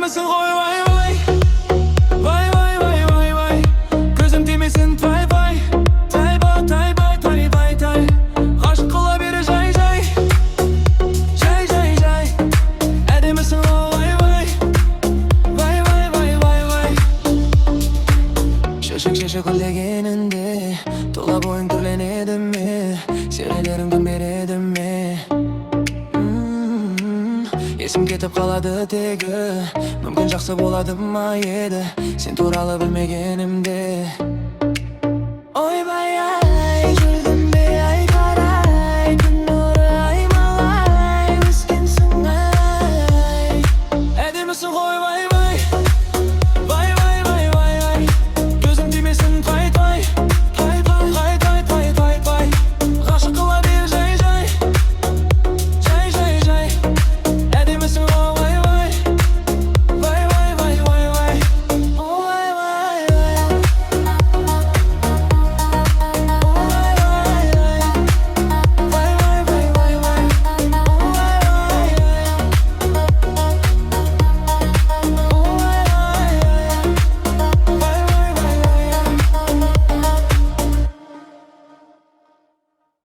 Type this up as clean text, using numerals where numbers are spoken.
әдемісің ғой вай вай. Вай вай вай вай вай, көзім тимесін вай вай. Тайба тайба тайбай тай, ғашық қыла бері жай жай. Жай жай жай, әдемісің ғой вай вай. Вай вай вай вай вай. Шешек шешек гүлдегенінде тұла бойың түрленеді ме, серелерің күн береді ме? Есім кетіп қалады тегі, мүмкін жақсы болады ма еді сен туралы білмегенімде. Ойбай